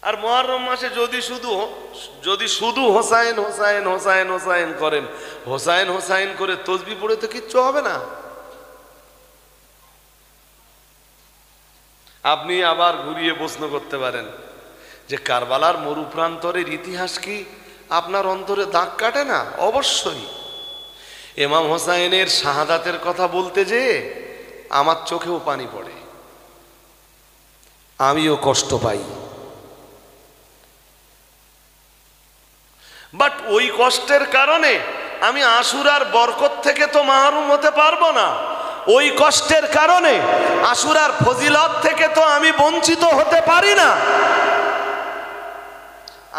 আর মুহররম মাসে যদি শুধু হোসাইন হোসাইন হোসাইন হোসাইন করেন, হোসাইন হোসাইন করে তসবিহ পড়ে তো কিচ্ছু হবে না। আপনি আবার ঘুরিয়ে প্রশ্ন করতে পারেন যে কারবালার মরুপ্রান্তরের ইতিহাস কি আপনার অন্তরে দাগ কাটে না? অবশ্যই। ইমাম হোসাইনের শাহাদাতের কথা বলতে যেয়ে আমার চোখেও পানি পড়ে, আমিও কষ্ট পাই। বাট ওই কষ্টের কারণে আমি আশুরার বরকত থেকে তো মাহরুম হতে পারবো না। ওই কষ্টের কারণে আশুরার ফজিলত থেকে তো আমি বঞ্চিত হতে পারি না।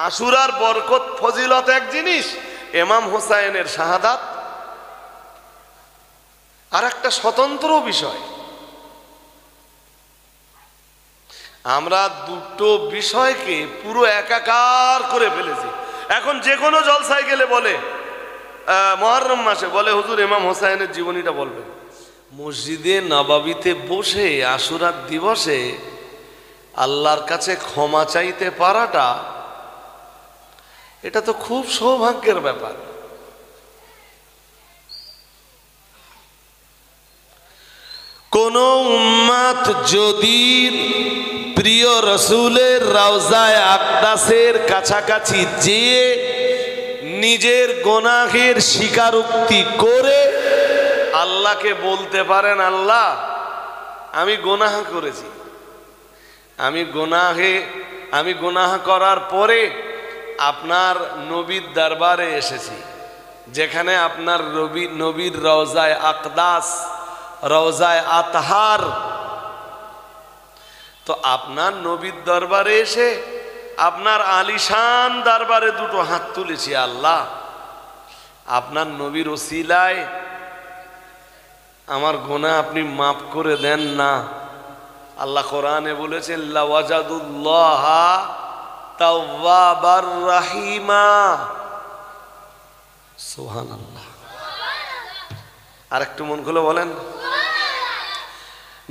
আশুরার বরকত ফজিলত এক জিনিস, ইমাম হোসাইনের শাহাদাত আর একটা স্বতন্ত্র বিষয়। আমরা দুটো বিষয়কে পুরো একাকার করে ফেলেছি। এখন যে কোনো জলসায় গেলে বলে, মুহররম মাসে বলে হুজুর ইমাম হোসাইনের জীবনীটা বলবেন। মসজিদে নববীতে বসে আশুরার দিবসে আল্লাহর কাছে ক্ষমা চাইতে পারাটা, এটা তো খুব সৌভাগ্যের ব্যাপার। কোন উম্মত যদি প্রিয় রসুলের রওজায়ে আকদাসের কাছাকাছি যেয়ে নিজের গুনাহের স্বীকারোক্তি করে আল্লাহকে বলতে পারেন, আল্লাহ আমি গুনাহ করেছি, আমি গুনাহ করার পরে আপনার নবীর দরবারে এসেছি, যেখানে আপনার নবীর রওজায়ে আকদাস, রওজায়ে আতহার, তো আপনার নবীর দরবারে এসে আপনার আলিশান দরবারে দুটো হাত তুলেছি। আল্লাহ আপনার নবীর ওসিলায় আমার গুনাহ আপনি মাফ করে দেন না। আল্লাহ কোরআনে বলেছেন লাওয়াজাদুল্লাহা তাওয়াবার রাহিমা। সুবহানাল্লাহ। আর একটু মন খুলে বলেন,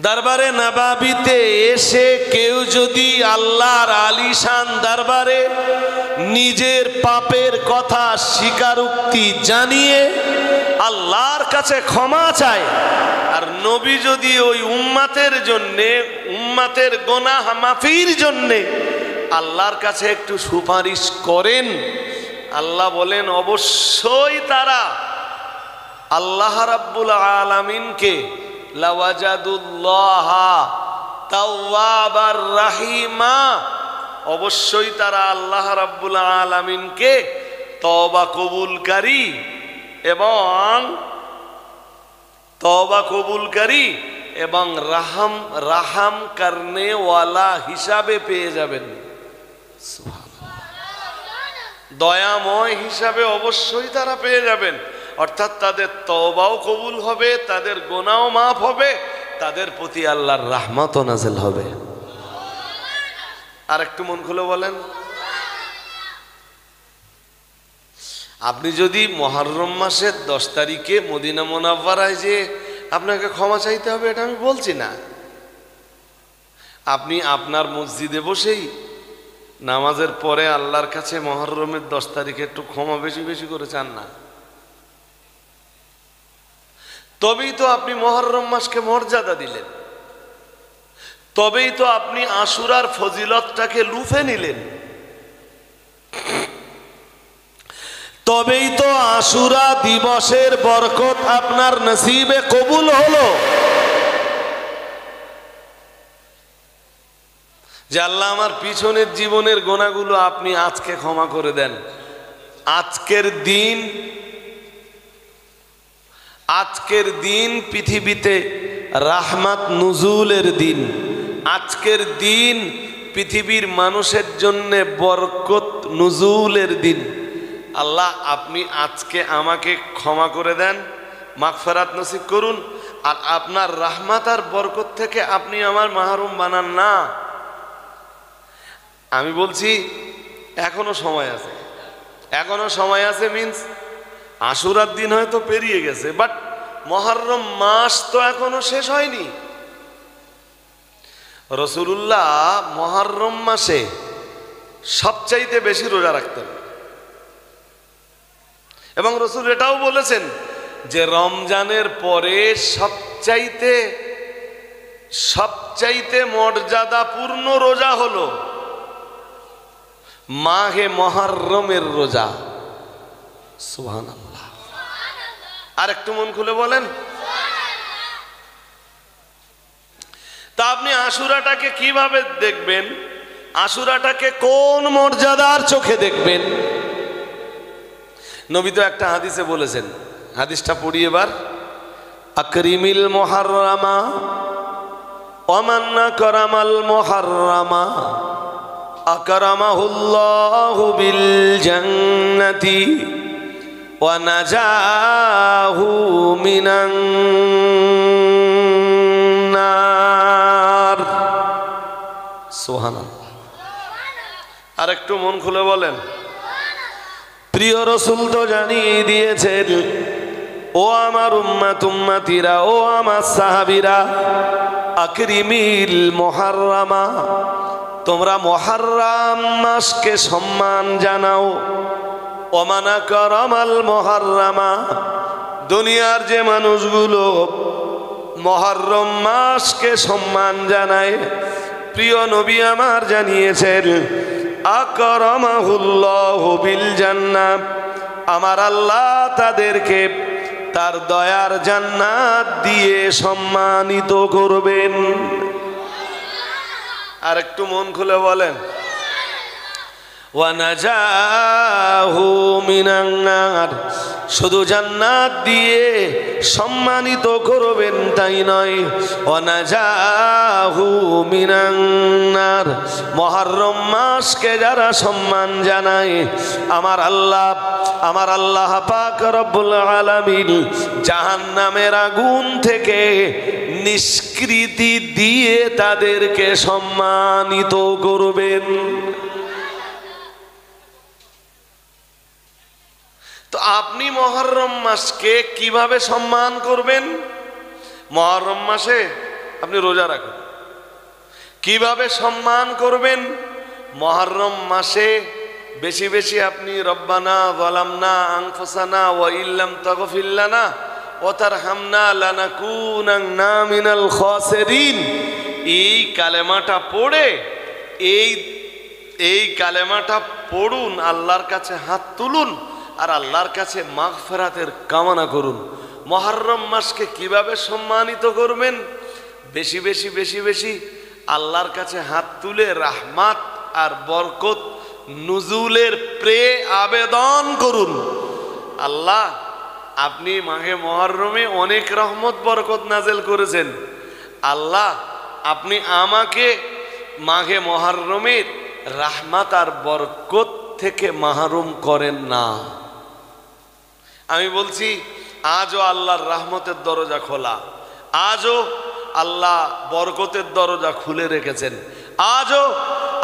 দরবারে নবাবিতে এসে কেউ যদি আল্লাহর আলিশান দরবারে নিজের পাপের কথা স্বীকারোক্তি জানিয়ে আল্লাহর কাছে ক্ষমা চায়, আর নবী যদি ওই উম্মতের জন্যে, উম্মতের গুনাহ মাফির জন্যে আল্লাহর কাছে একটু সুপারিশ করেন, আল্লাহ বলেন অবশ্যই তারা আল্লাহ রাব্বুল আলামিনকে লাওয়াজাদুল্লাহা তাওয়াবার রাহিমা, অবশ্যই তারা আল্লাহ রাব্বুল আলামিনকে তওবা কবুলকারী এবং রাহাম করনে ওয়ালা হিসাবে পেয়ে যাবেন। দয়াময় হিসাবে অবশ্যই তারা পেয়ে যাবেন। অর্থাৎ তাদের তওবাও কবুল হবে, তাদের গুনাহও মাফ হবে, তাদের প্রতি আল্লাহর রহমতও নাযিল হবে। আর একটু মন খুলে বলেন, আপনি যদি মুহররম মাসের 10 তারিখে মদিনা মুনাওয়ারায় যে আপনাকে ক্ষমা চাইতে হবে, এটা আমি বলছি না। আপনি আপনার মসজিদে বসেই নামাজের পরে আল্লাহর কাছে মুহররমের 10 তারিখে একটু ক্ষমা বেশি বেশি করে চান না, তবেই তো আপনি মুহররম মাসকে মর্যাদা দিলেন, তবেই তো আপনি আশুরার ফজিলতটাকে লুফে নিলেন, তবেই তো আশুরা দিবসের বরকত আপনার নসিবে কবুল হলো। যে আল্লাহ আমার পিছনের জীবনের গুনাহগুলো আপনি আজকে ক্ষমা করে দেন। আজকের দিন পৃথিবীতে রাহমাত নুজুলের দিন, আজকের দিন পৃথিবীর মানুষের জন্য বরকত নুজুলের দিন। আল্লাহ আপনি আজকে আমাকে ক্ষমা করে দেন, মাগফিরাত নসিব করুন, আর আপনার রাহমাত আর বরকত থেকে আপনি আমার মাহরুম বানান না। আমি বলছি এখনো সময় আছে, এখনো সময় আছে মিন্স আশুরার দিন হয়তো পেরিয়ে গেছে, বাট মুহররম মাস তো এখনো শেষ হয়নি। রাসূলুল্লাহ মুহররম মাসে সবচাইতে বেশি রোজা রাখতেন। এবং রাসূল এটাও বলেছেন যে রমজানের পরে সবচাইতে মর্যাদাপূর্ণ রোজা হলো মাহে মুহররমের রোজা। সুবহানাল্লাহ। আর একটু মন খুলে বলেন। তা আপনি আশুরাটাকে কিভাবে দেখবেন? আশুরাটাকে কোন মর্যাদার চোখে দেখবেন? নবী তো একটা হাদিসে বলেছেন, হাদিসটা পড়ি এবার। আকরিমিল মুহররমা ওমান আকরামাল মুহররমা আকরামাহুল্লাহু বিল জান্নাতি ওয়া নাজাহু মিনান নার। সুবহানাল্লাহ। আর একটু মন খুলে বলেন। প্রিয় রাসূল তো জানিয়ে দিয়েছেন, ও আমার উম্মতিরা, ও আমার সাহাবীরা, আকরিমিল মুহররমা, তোমরা মুহররম মাসকে সম্মান জানাও। ওমান আকরামাল মুহররমা, দুনিয়ার যে মানুষগুলো মুহররম মাসকে সম্মান জানায়, প্রিয় নবী আমার জানিয়েছেন, আকরামাহুল্লাহু বিল জান্নাহ, আমার আল্লাহ তাদেরকে তার দয়ার জান্নাত দিয়ে সম্মানিত করবেন। আর একটু মন খুলে বলেন। ওয়া নাজাহু মিনান নার, শুধু জান্নাত দিয়ে সম্মানিত করবেন তাই নয়, ওয়া নাজাহু মিনান নার, মুহররম মাসকে যারা সম্মান জানায়, আমার আল্লাহ পাক রব্বুল আলামিন জাহান্নামের আগুন থেকে নিষ্কৃতি দিয়ে তাদেরকে সম্মানিত করবেন। তো আপনি মুহররম মাসকে কিভাবে সম্মান করবেন? মুহররম মাসে আপনি রোজা রাখুন। কিভাবে সম্মান করবেন? মুহররম মাসে বেশি বেশি আপনি রব্বানা যালামনা আনফুসানা ওয়া ইল্লাম তাগফির লানা ওয়া তারহামনা লানাকুনান্না মিনাল খাসিরিন, এই কালেমাটা পড়ে এই কালেমাটা পড়ুন, আল্লাহর কাছে হাত তুলুন আর আল্লাহর কাছে মাগফিরাতের কামনা করুন। মুহররম মাসকে কিভাবে সম্মানিত করবেন? বেশি বেশি বেশি বেশি আল্লাহর কাছে হাত তুলে রাহমাত আর বরকত নুজুলের আবেদন করুন। আল্লাহ, আপনি মাহে মুহররমে অনেক রহমত বরকত নাজেল করেছেন। আল্লাহ, আপনি আমাকে মাহে মুহররমের রাহমাত আর বরকত থেকে মাহরুম করেন না। আমি বলছি, আজও আল্লাহর রহমতের দরজা খোলা, আজও আল্লাহ বরকতের দরজা খুলে রেখেছেন, আজও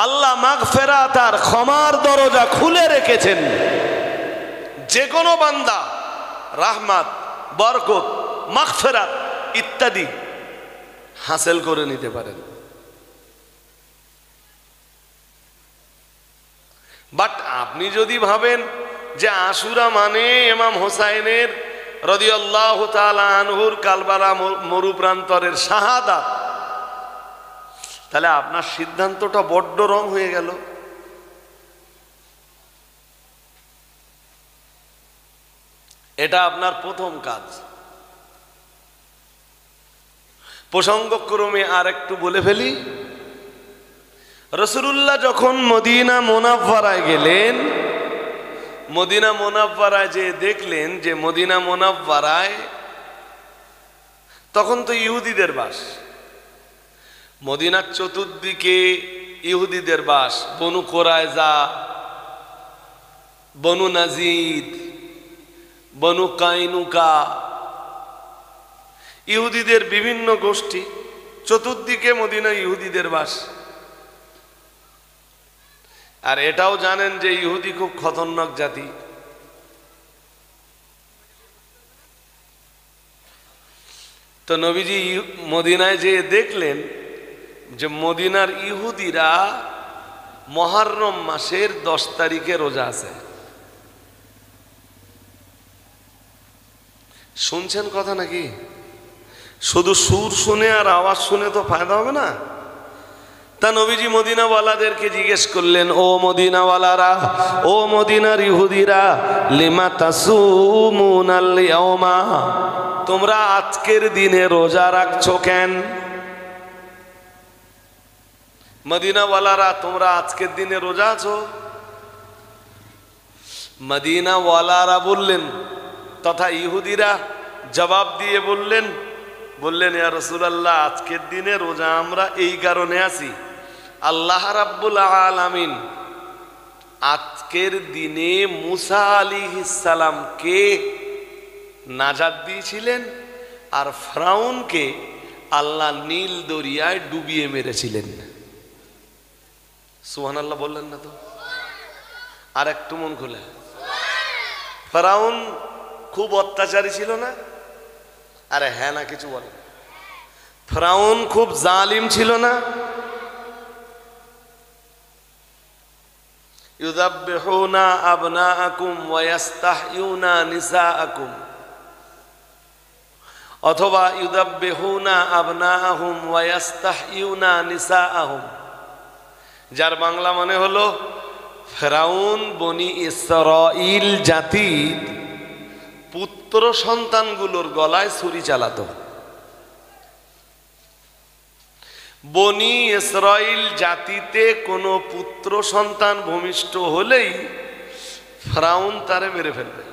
আল্লাহ মাগফিরাত আর ক্ষমার দরজা খুলে রেখেছেন। যে কোনো বান্দা রাহমাত, বরকত, মাগফিরাত ইত্যাদি হাসিল করে নিতে পারেন। বাট আপনি যদি ভাবেন যে আশুরা মানে ইমাম হোসাইনের রাদিয়াল্লাহু তাআলা আনহুর কালবালা মরুপ্রান্তরের শাহাদাত, তাহলে আপনার সিদ্ধান্তটা বড্ড রং হয়ে গেল। এটা আপনার প্রথম কাজ। প্রসঙ্গক্রমে আর একটু বলে ফেলি, রাসূলুল্লাহ যখন মদিনা মুনাওয়ারায় গেলেন, মদিনা মুনাওয়ারায় যে দেখলেন যে মদিনা মুনাওয়ারায় তখন তো ইহুদিদের বাস, মদিনার চতুর্দিকে ইহুদিদের বাস, বনু কোরাইজা, বনু নাজিদ, বনু কাইনুকা, ইহুদিদের বিভিন্ন গোষ্ঠী, চতুর্দিকে মদিনা ইহুদিদের বাস। আর এটাও জানেন যে ইহুদি খুব খতরনাক জাতি। তো নবীজি মদিনায় যেয়ে দেখলেন যে মদিনার ইহুদিরা মুহররম মাসের 10 তারিখে রোজা আছে। শুনছেন কথা নাকি? শুধু সুর শুনে আর আওয়াজ শুনে তো ফায়দা হবে না। তা নবীজি মদিনাওয়ালাদেরকে জিজ্ঞেস করলেন, ও মদিনাওয়ালারা, ও মদিনার ইহুদিরা, লিমা তাসুমুনাল ইয়াওমা, তোমরা আজকের দিনে রোজা রাখছো কেন? মদিনাওয়ালারা, তোমরা আজকের দিনে রোজা আছো? মদিনাওয়ালারা বললেন, তথা ইহুদিরা জবাব দিয়ে বললেন, ইয়া রাসূলুল্লাহ, আজকের দিনে রোজা আমরা এই কারণে আছি, আল্লাহ রাব্বুল আলামিন আজকের দিনে মুসা আলাইহিস সালামকে নাজাত দিয়েছিলেন, আর ফিরআউনকে আল্লাহ নীল দরিয়ায় ডুবিয়ে মেরেছিলেন। সুবহানাল্লাহ বললেন না তো? আর একটু মন খুলে। ফিরআউন খুব অত্যাচারী ছিল না? আরে হ্যাঁ না কিছু বলেন। ফিরআউন খুব জালিম ছিল না? ইউযাব্বিহুনা আবনাআকুম ওয়া ইস্তাহয়ুনা নিসাআকুম, অথবা ইউযাব্বিহুনা আবনাআহুম ওয়া ইস্তাহয়ুনা নিসাআহুম, যার বাংলা মানে হলো ফিরআউন বনি ইসরাঈল জাতির পুত্র সন্তানগুলোর গলায় ছুরি চালাতো। বনি ইসরাঈল জাতিতে কোনো পুত্র সন্তান ভূমিষ্ঠ হলেই ফিরআউন তারে মেরে ফেলবে।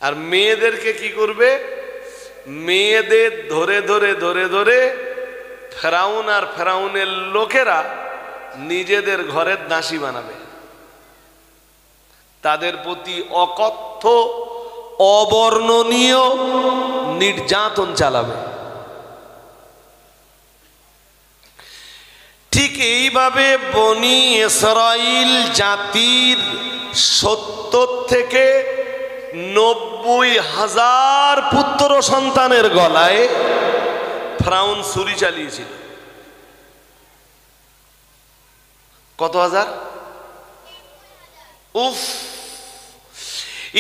আর মেয়েদেরকে কি করবে? মেয়েদের ধরে ধরে ধরে ধরে ফিরআউন আর ফিরআউনের লোকেরা নিজেদের ঘরের দাসী বানাবে, তাদের প্রতি অকথ্য অবর্ণনীয় নির্যাতন চালাবে। ঠিক এইভাবে বনি ইসরাঈল জাতির 70 থেকে 90,000 পুত্র সন্তানের গলায় ফিরআউন ছুরি চালিয়েছিল। কত হাজার? উফ!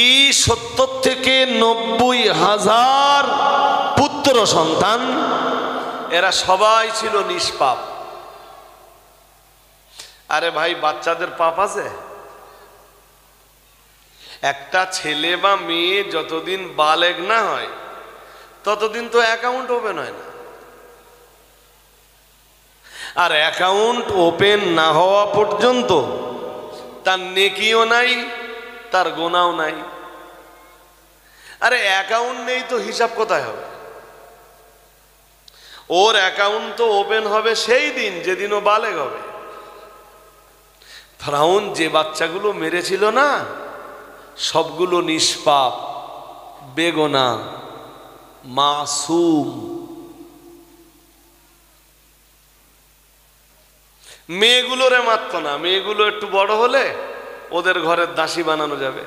এই 70 থেকে 90,000 পুত্র সন্তান, এরা সবাই ছিল নিষ্পাপ। আরে ভাই, বাচ্চাদের পাপ আছে? একটা ছেলে বা মেয়ে যতদিন বালেগ না হয় ততদিন তো অ্যাকাউন্ট ওপেন হয় না। আর অ্যাকাউন্ট ওপেন না হওয়া পর্যন্ত তার নেকিও নাই, তার গুনাহও নাই। আরে অ্যাকাউন্ট নেই তো হিসাব কোথায় হবে? ওর অ্যাকাউন্ট তো ওপেন হবে সেই দিন যেদিন ও বালেগ হবে। ফিরআউন যে বাচ্চাগুলো মেরেছিল না, সবগুলো নিষ্পাপ, বেগুনাহ, মাসুম। মেয়েগুলোরে মারত না, মেয়েগুলো একটু বড় হলে ওদের ঘরের দাসী বানানো যাবে।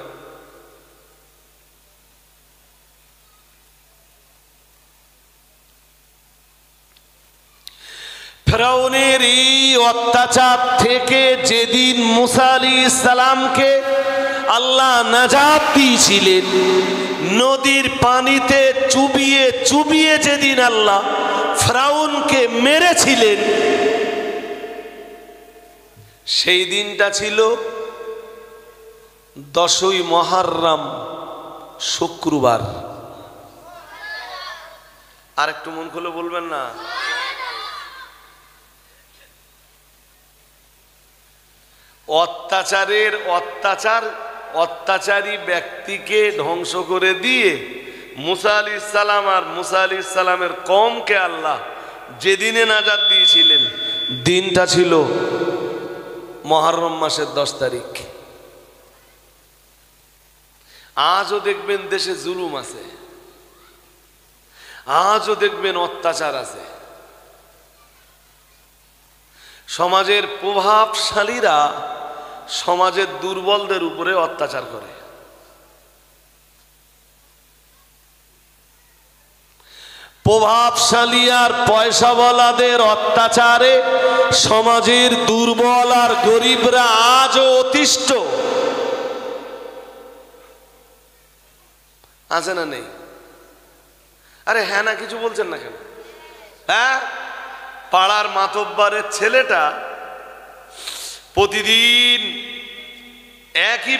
ফিরআউনের এই অত্যাচার থেকে যেদিন মুসা আলাইহিস সালামকে আল্লাহ নাজাত দিয়েছিলেন, নদীর পানিতে চুবিয়ে চুবিয়ে যেদিন আল্লাহ ফিরআউনকে মেরেছিলেন, সেই দিনটা ছিল 10ই মুহররম, শুক্রবার। আর একটু মন খুলে বলবেন না? অত্যাচারী ব্যক্তিকে ধ্বংস করে দিয়ে মুসা আলাইহিস সালাম আর মুসা আলাইহিস সালামের কওমকে আল্লাহ যেদিনে নাজাত দিয়েছিলেন, দিনটা ছিল মুহররম মাসের 10 তারিখ। আজও দেখবেন দেশে জুলুম আছে, আজও দেখবেন অত্যাচার আছে। সমাজের প্রভাবশালীরা সমাজের দুর্বলদের উপরে অত্যাচার করে। প্রভাবশালী আর পয়সাওয়ালাদের অত্যাচারে সমাজের দুর্বল আর গরিবরা আজও অতিষ্ঠ আছে না নেই? আরে হ্যাঁ না কিছু বলছেন না কেন? হ্যাঁ, পাড়ার মাতব্বরের ছেলেটা প্রতিদিন একই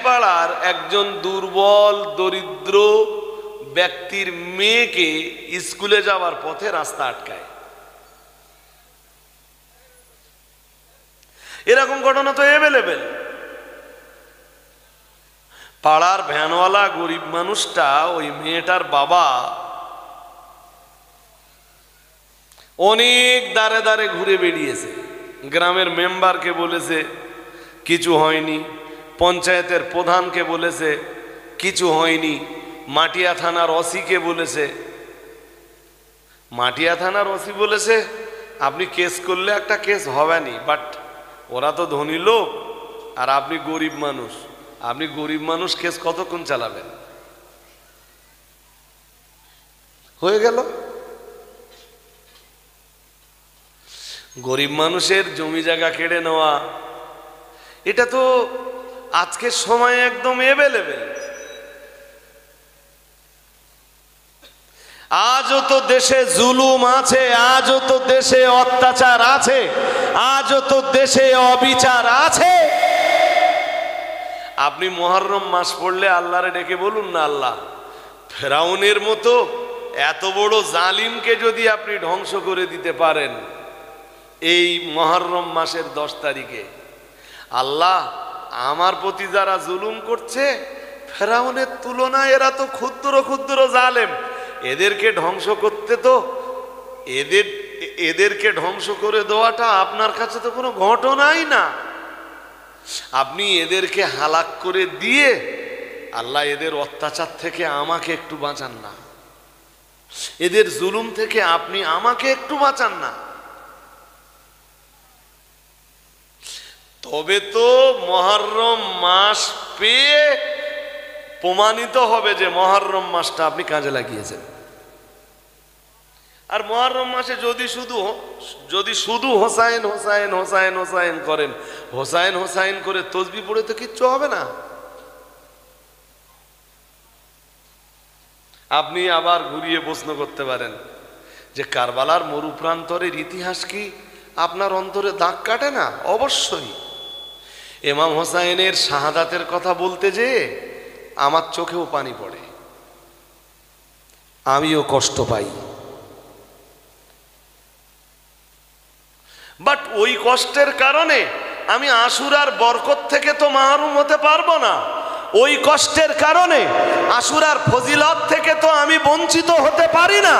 পাড়ার একজন দুর্বল দরিদ্র ব্যক্তির মেয়েকে স্কুলে যাওয়ার পথে রাস্তা আটকায়। এরকম ঘটনা তো এভেলেবেল। পাড়ার ভ্যানওয়ালা গরিব মানুষটা, ওই মেয়েটার বাবা অনেক দাঁড়ে দাঁড়ে ঘুরে বেরিয়েছে, গ্রামের মেম্বারকে বলেছে কিছু হয়নি, পঞ্চায়েতের প্রধানকে বলেছে কিছু হয়নি, মাটিয়া থানার ওসিকে বলেছে। মাটিয়া থানার ওসি বলেছে আপনি কেস করলে একটা কেস হবে না, বাট ওরা তো ধনী লোক আর আপনি গরিব মানুষ, কেস কতক্ষণ চালাবেন? হয়ে গেল। গরিব মানুষের জমি জায়গা কেড়ে নেওয়া, এটা তো আজকের সময়ে একদম এভেলেবেল। আজও তো দেশে জুলুম আছে, আজও তো দেশে অত্যাচার আছে, আজও তো দেশে অবিচার আছে। আপনি মুহররম মাস পড়লে আল্লাহরে ডেকে বলুন না, আল্লাহ ফেরাউনের মতো এত বড় জালিমকে যদি আপনি ধ্বংস করে দিতে পারেন এই মুহররম মাসের 10 তারিখে, আল্লাহ আমার প্রতি যারা জুলুম করছে ফেরাউনের তুলনায় এরা তো ক্ষুদ্র ক্ষুদ্র জালেম, এদেরকে ধ্বংস করতে তো এদেরকে ধ্বংস করে দেওয়াটা আপনার কাছে তো কোনো ঘটনাই না। আপনি এদেরকে হালাক করে দিয়ে আল্লাহ এদের অত্যাচার থেকে আমাকে একটু বাঁচান না, এদের জুলুম থেকে আপনি আমাকে একটু বাঁচান না। তবে তো মুহররম মাস পেয়ে প্রমাণিত হবে যে মুহররম মাসটা আপনি কাজে লাগিয়েছেন। আর মুহররম মাসে যদি শুধু হোসাইন হোসাইন হোসাইন হোসাইন করেন, হোসাইন হোসাইন করে তসবিহ পড়ে তো কিচ্ছু হবে না। আপনি আবার ঘুরিয়ে প্রশ্ন করতে পারেন যে কারবালার মরুপ্রান্তরের ইতিহাস কি আপনার অন্তরে দাগ কাটে না? অবশ্যই। ইমাম হোসাইনের শাহাদাতের কথা বলতে যেয়ে আমার চোখেও পানি পড়ে, আমিও কষ্ট পাই। বাট ওই কষ্টের কারণে আমি আশুরার বরকত থেকে তো মাহরুম হতে পারবো না, ওই কষ্টের কারণে আশুরার ফজিলত থেকে তো আমি বঞ্চিত হতে পারি না।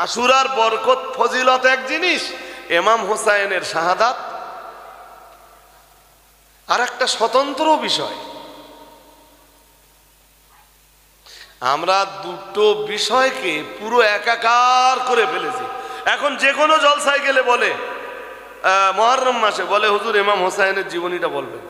আশুরার বরকত ফজিলত এক জিনিস, ইমাম হোসাইনের শাহাদাত আর একটা স্বতন্ত্র বিষয়। আমরা দুটো বিষয়কে পুরো একাকার করে ফেলেছি। এখন যে কোনো জলসায় গেলে বলে মুহররম মাসে বলে হুজুর ইমাম হোসাইনের জীবনীটা বলবেন।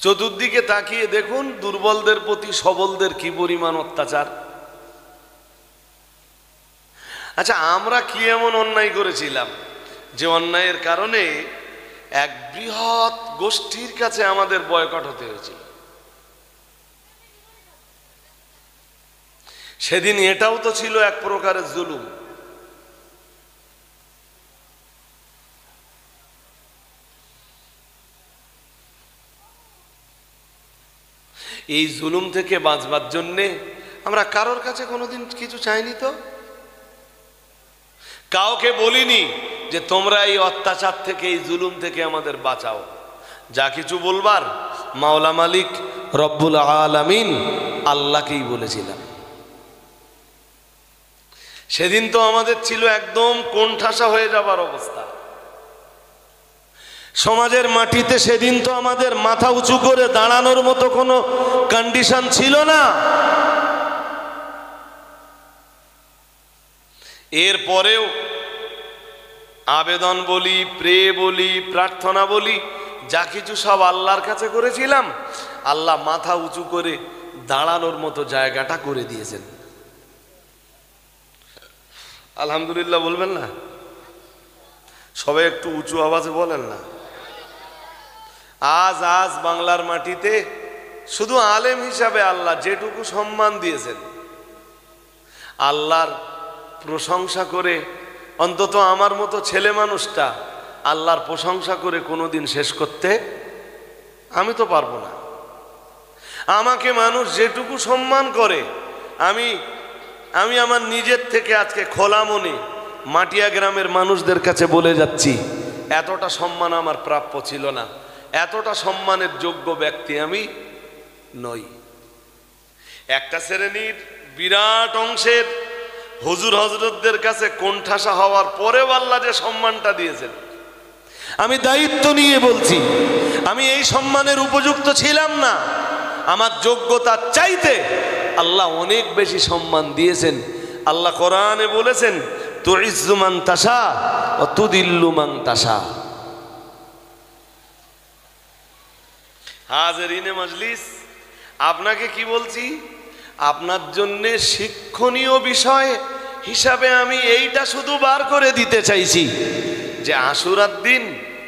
চতুর্দিকে তাকিয়ে দেখুন দুর্বলদের প্রতি সবলদের কি পরিমাণ অত্যাচার। আচ্ছা, আমরা কি এমন অন্যায় করেছিলাম যে অন্যায়ের কারণে এক বৃহৎ গোষ্ঠীর কাছে আমাদের বয়কট হতে হয়েছিল? সেদিন এটাও তো ছিল এক প্রকারের জুলুম। এই জুলুম থেকে বাঁচবার জন্যে আমরা কারোর কাছে কোনোদিন কিছু চাইনি, তো কাউকে বলিনি যে তোমরা এই অত্যাচার থেকে এই জুলুম থেকে আমাদের বাঁচাও। যা কিছু বলবার মাওলা মালিক রব্বুল আলামিন আল্লাহকেই বলেছিলাম। সেদিন তো আমাদের ছিল একদম কোণঠাসা হয়ে যাবার অবস্থা। সমাজের মাটিতে সেদিন তো আমাদের মাথা উঁচু করে দাঁড়ানোর মতো কোনো কন্ডিশন ছিল না। এরপরেও আবেদন বলি, প্রে বলি, প্রার্থনা বলি, যা কিছু সব আল্লাহর কাছে করেছিলাম, আল্লাহ মাথা উঁচু করে দাঁড়ানোর মতো জায়গাটা করে দিয়েছেন। আলহামদুলিল্লাহ বলবেন না? সবাই একটু উঁচু আওয়াজে বলেন না। আজ বাংলার মাটিতে শুধু আলেম হিসাবে আল্লাহ যেটুকু সম্মান দিয়েছেন, আল্লাহর প্রশংসা করে, অন্তত আমার মতো ছেলে মানুষটা আল্লাহর প্রশংসা করে কোনোদিন শেষ করতে আমি তো পারবো না। আমাকে মানুষ যেটুকু সম্মান করে, আমি আমার নিজের থেকে আজকে খোলা মনে মাটিয়া গ্রামের মানুষদের কাছে বলে যাচ্ছি, এতটা সম্মান আমার প্রাপ্য ছিল না, এতটা সম্মানের যোগ্য ব্যক্তি আমি নই। একটা শ্রেণীর বিরাট অংশের হুজুর হজরতদের কাছে কোণঠাসা হওয়ার পরেও আল্লাহ যে সম্মানটা দিয়েছেন, আমি দায়িত্ব নিয়ে বলছি, আমি এই সম্মানের উপযুক্ত ছিলাম না। আমার যোগ্যতা চাইতে আল্লাহ অনেক বেশি সম্মান দিয়েছেন। আল্লাহ কোরআনে বলেছেন, তুইজ্জু মান তাশা ওয়া তুদিল্লু মান তাশা। হাজিরিনে মজলিস, আপনাকে কি বলছি, আপনার জন্য শিক্ষণীয় বিষয় হিসাবে আমি এইটা শুধু বার করে দিতে চাইছি যে আশুরার দিন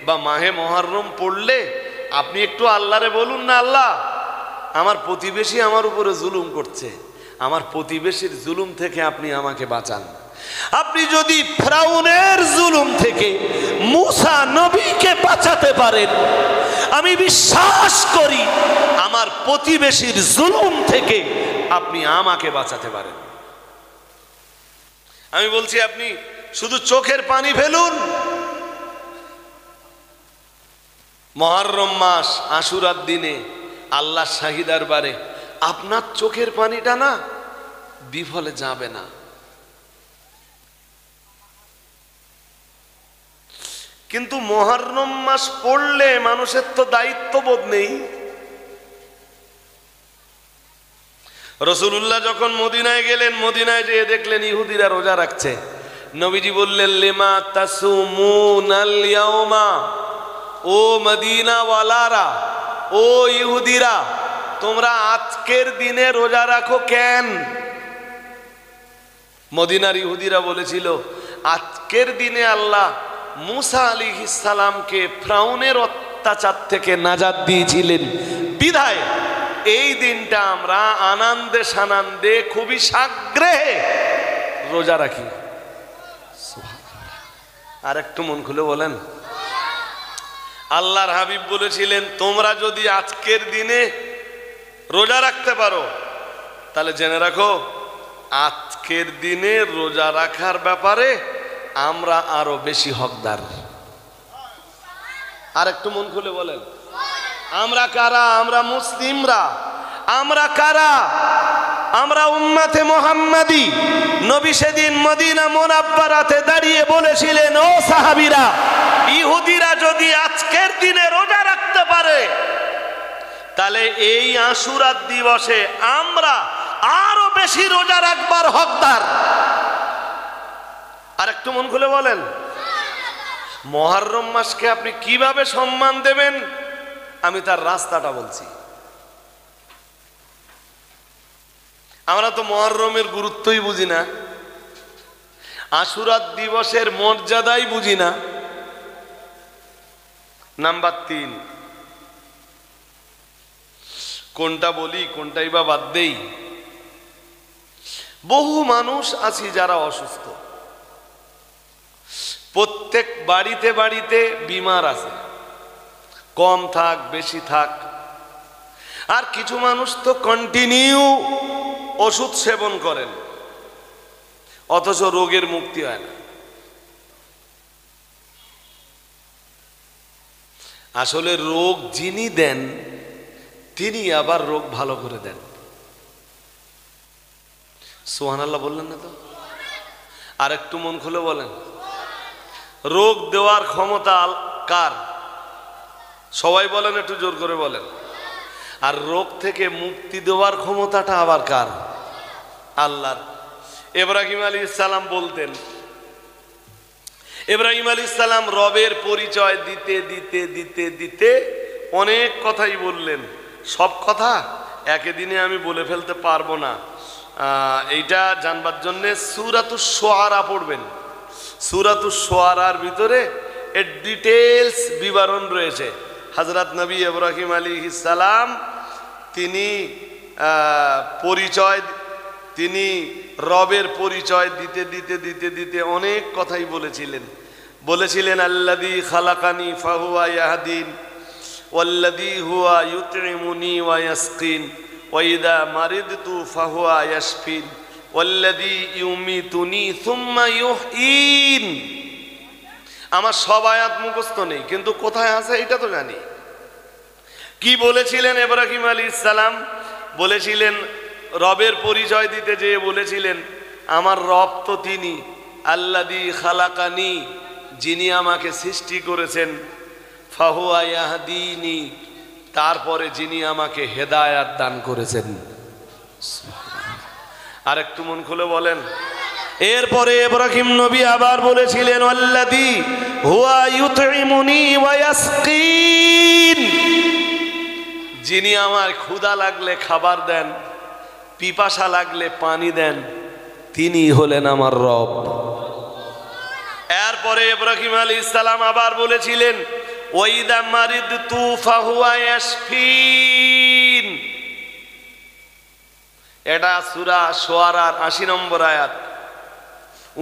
বা মাহে মুহররম পড়লে আপনি একটু আল্লাহরে বলুন না, আল্লাহ আমার প্রতিবেশী আমার উপরে জুলুম করছে, আমার প্রতিবেশীর জুলুম থেকে আপনি আমাকে বাঁচান। আপনি যদি ফিরাউনের জুলুম থেকে মুসা নবীকে বাঁচাতে পারেন, আমি বিশ্বাস করি আমার প্রতিবেশীর জুলুম থেকে আপনি আমাকে বাঁচাতে পারেন। আমি বলছি, আপনি শুধু চোখের পানি ফেলুন, মুহররম মাস আশুরার দিনে আল্লাহ শাহী দরবারে আপনার চোখের পানিটা না বিফলে যাবে না। কিন্তু মুহররম মাস পড়লে মানুষের তো দায়িত্ববোধ নেই। রাসূলুল্লাহ যখন মদিনায় গেলেন, মদিনায় যেয়ে দেখলেন ইহুদিরা রোজা রাখছে। নবীজি বললেন, লিমা তাসুমুনাল ইয়াউমা, ও মদিনা ওয়ালারা, ও ইহুদিরা, তোমরা আজকের দিনে রোজা রাখো কেন? মদিনার ইহুদিরা বলেছিল, আজকের দিনে আল্লাহ মুসা আলাইহিস সালামকে ফিরাউনের অত্যাচার থেকে নাজাত দিয়েছিলেন, বিধায় এই দিনটা আমরা আনন্দে সানন্দে খুবই সাগ্রহে রোজা রাখি। আর একটু মন খুলে বলেন। আল্লাহর হাবিব বলেছিলেন, তোমরা যদি আজকের দিনে রোজা রাখতে পারো তাহলে জেনে রাখো, আজকের দিনে রোজা রাখার ব্যাপারে আমরা আরো বেশি হকদার। আর একটু মন খুলে বলেন, আমরা কারা? আমরা মুসলিমরা। আমরা কারা? আমরা উম্মতে মুহাম্মাদি। নবী সেদিন মদিনা মুনাব্বারাতে দাঁড়িয়ে বলেছিলেন, ও সাহাবীরা, ইহুদিরা যদি আজকের দিনে রোজা রাখতে পারে তাহলে এই আশুরা দিবসে আমরা আরো বেশি রোজা রাখবার হকদার। আর একটু মন খুলে বলেন, মুহররম মাসকে আপনি কিভাবে সম্মান দেবেন আমি তার রাস্তাটা বলছি। আমরা তো মুহররমের গুরুত্বই বুঝি না, আশুরা দিবসের মর্যাদাই বুঝি না। নাম্বার 3, কোনটা বলি কোনটাই বা বাদ দেই। বহু মানুষ আছি যারা অসুস্থ, প্রত্যেক বাড়িতে বাড়িতে বিমার আছে, কম থাক বেশি থাক। আর কিছু মানুষ তো কন্টিনিউ ওষুধ সেবন করেন, অথচ রোগের মুক্তি হয় না। আসলে রোগ যিনি দেন তিনি আবার রোগ ভালো করে দেন। সুবহানাল্লাহ বললেন না তো? আর একটু মন খুলে বলেন, রোগ দেওয়ার ক্ষমতা কার? সবাই বলেন, একটু জোর করে বলেন। আর রোগ থেকে মুক্তি দেওয়ার ক্ষমতাটা আবার কার? আল্লাহর। ইব্রাহিম আলাইহিস সালাম বলতেন, ইব্রাহিম আলাইহিস সালাম রবের পরিচয় দিতে দিতে দিতে দিতে অনেক কথাই বললেন। সব কথা একদিনে আমি বলে ফেলতে পারবো না। এইটা জানবার জন্যে সূরাতুশ শুআরা পড়বেন। সূরাতুশ শুআরার ভিতরে এর ডিটেলস বিবরণ রয়েছে। হযরত নবী ইব্রাহিম আলাইহিস সালাম তিনি রবের পরিচয় দিতে দিতে দিতে দিতে অনেক কথাই বলেছিলেন আল্লাযী খালাকানি ফাহুয়া ইয়াহদিন ওয়াল্লাযী হুয়া ইউতঈমুনি ওয়া ইয়াসকিন ওয়া ইযা মারিদতু ফাহুয়া ইয়াশফিন ওয়াল্লাযী ইউমিতুনি সুম্মা ইউহয়িন। আমার সব আয়াত মুখস্থ নেই, কিন্তু কোথায় আছে এটা তো জানি। কি বলেছিলেন ইব্রাহিম আলাইহিস সালাম? বলেছিলেন রবের পরিচয় দিতে যেয়ে বলেছিলেন আমার রব তো তিনি আল্লাযী খালাকানি, যিনি আমাকে সৃষ্টি করেছেন, ফাহুয়া ইয়াহদিনি, তারপরে যিনি আমাকে হেদায়েত দান করেছেন। আর একটু মন খুলে বলেন। এরপরে ইব্রাহিম নবী আবার বলেছিলেন আল্লাযী হুয়া ইউতঈমুনি ওয়া ইয়াসকিন, যিনি আমার ক্ষুধা লাগলে খাবার দেন, পিপাসা লাগলে পানি দেন, তিনি হলেন আমার রব। এরপরে ইব্রাহিম আলাইহিস সালাম আবার বলেছিলেন ওয়া ইযা মারিদতু ফাহুয়া ইয়াশফিন। এটা সূরা শুআরার ৮০ নম্বর আয়াত,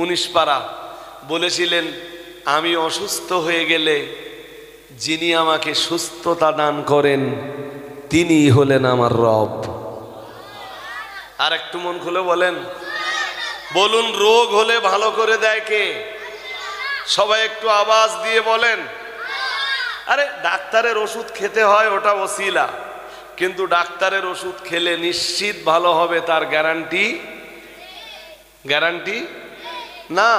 ১৯ পারা। বলেছিলেন আমি অসুস্থ হয়ে গেলে যিনি আমাকে সুস্থতা দান করেন তিনি হলেন আমার রব। আর একটু মন খুলে বলেন। বলুন, রোগ হলে ভালো করে দেয় কে? সবাই একটু আওয়াজ দিয়ে বলেন। আরে ডাক্তারের ওষুধ খেতে হয়, ওটা ওসিলা, কিন্তু ডাক্তারের ওষুধ খেলে নিশ্চিত ভালো হবে তার গ্যারান্টি না।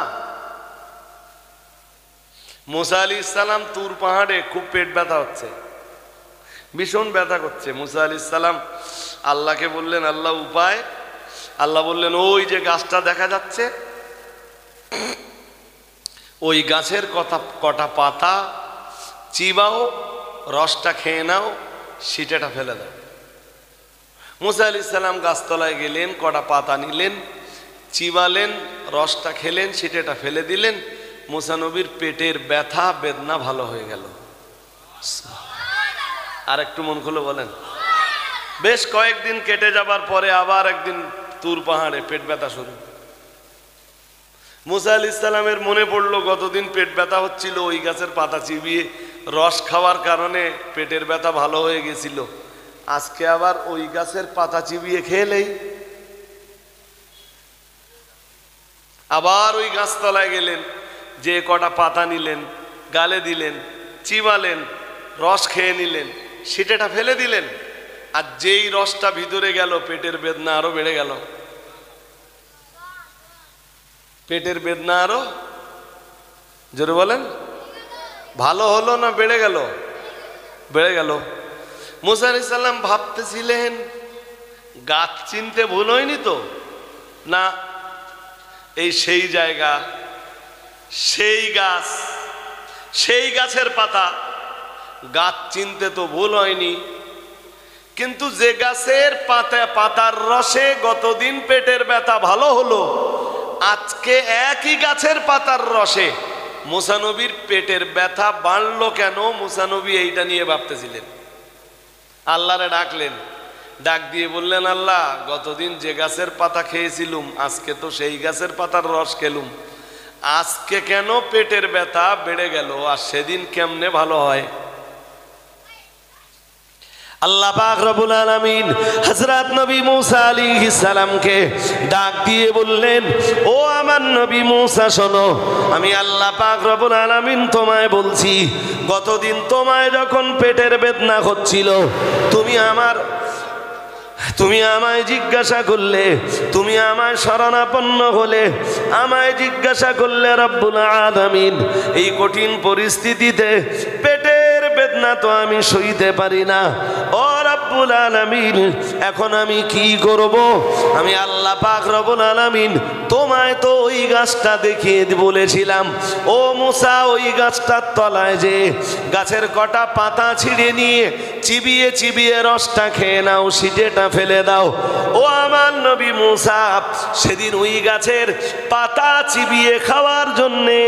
মুসা আলাইহিস সালাম তুর পাহাড়ে খুব পেট ব্যথা হচ্ছে, ভীষণ ব্যথা করছে। মুসা আলাইহিস সালাম আল্লাহকে বললেন আল্লাহ উপায়। আল্লাহ বললেন ওই যে গাছটা দেখা যাচ্ছে, ওই গাছের কটা পাতা চিবাও, রসটা খেয়ে নাও, সিটাটা ফেলে দাও। মুসা আলাইহিস সালাম গাছতলায় গেলেন, কটা পাতা নিলেন, চিবালেন, রসটা খেলেন, সিটাটা ফেলে দিলেন। মুসা নবীর পেটের ব্যথা বেদনা ভালো হয়ে গেল। আর একটু মন খুলে বলেন। বেশ কয়েকদিন কেটে যাবার পরে আবার একদিন তুর পাহাড়ে পেট ব্যথা শুরু। মুসা আলাইহিস সালামের মনে পড়লো গতদিন পেট ব্যথা হচ্ছিল, ওই গাছের পাতা চিবিয়ে রস খাওয়ার কারণে পেটের ব্যথা ভালো হয়ে গেছিল। আজকে আবার ওই গাছের পাতা চিবিয়ে খেলেই আবার ওই গাছতলায় গেলেন, যে কটা পাতা নিলেন, গালে দিলেন, চিবালেন, রস খেয়ে নিলেন, সিটাটা ফেলে দিলেন। আর যেই রসটা ভিতরে গেল পেটের বেদনা আরো বেড়ে গেল। পেটের বেদনা আরো, জোরে বলেন, ভালো হলো না বেড়ে গেল? বেড়ে গেল। মুসা আলাইহিস সালাম ভাবতেছিলেন গাছ চিনতে ভুল হয়নি তো? না, এই সেই জায়গা, সেই গাছ, সেই গাছের পাতা, গাছ চিনতে তো ভুল হয়নি। কিন্তু যে গাছের পাতার রসে গতদিন পেটের ব্যথা ভালো হলো, আজকে একই গাছের পাতার রসে মুসা নবীর পেটের ব্যথা বাড়লো কেন? মুসা নবী এইটা নিয়ে ভাবতেছিলেন। আল্লাহরে ডাকলেন, ডাক দিয়ে বললেন আল্লাহ, গতদিন যে গাছের পাতা খেয়েছিলুম, আজকে তো সেই গাছের পাতার রস খেলুম, আজকে কেন পেটের ব্যথা বেড়ে গেল, আর সেদিন কেমনে ভালো হয়? আল্লাহ পাক রব্বুল আলামিন হযরত নবী মুসা আলাইহিস সালামকে ডাক দিয়ে বললেন, ও আমার নবী মুসা শোনো, আমি আল্লাহ পাক রব্বুল আলামিন তোমায় বলছি, গতদিন তোমায় যখন পেটের বেদনা হচ্ছিল, তুমি আমায় জিজ্ঞাসা করলে, তুমি আমায় শরণাপন্ন হলে, আমায় জিজ্ঞাসা করলে রব্বুল আলামিন এই কঠিন পরিস্থিতিতে পেটের বেদনা তো আমি সইতে পারি না, ও রব্বুল আলামিন এখন আমি কি করব? আমি আল্লাহ পাক রব্বুল আলামিন তোমায় তো ওই গাছটা দেখিয়ে বলেছিলাম, ও মুসা ওই গাছটার তলায় যে গাছের কটা পাতা ছিঁড়ে নিয়ে চিবিয়ে চিবিয়ে রসটা খেয়ে নাও, সিটেটা ফেলে দাও। ও আমার নবী মুসা, সেদিন ওই গাছের পাতা চিবিয়ে খাওয়ার জন্যে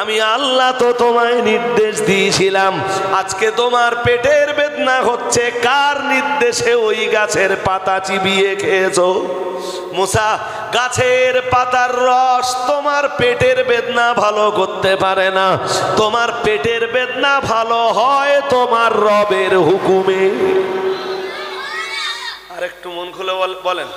আমি আল্লাহ তো তোমায় নির্দেশ দিয়েছিলাম। আজকে তোমার পেটের বেদনা হচ্ছে, কার নির্দেশে ওই গাছের পাতা চিবিয়ে খেয়েছো? মুসা, গাছের পাতার রস তোমার পেটের বেদনা ভালো করতে পারে না, তোমার পেটের বেদনা ভালো হয় তোমার রবের হুকুমে। আর একটু মন খুলে বলেন।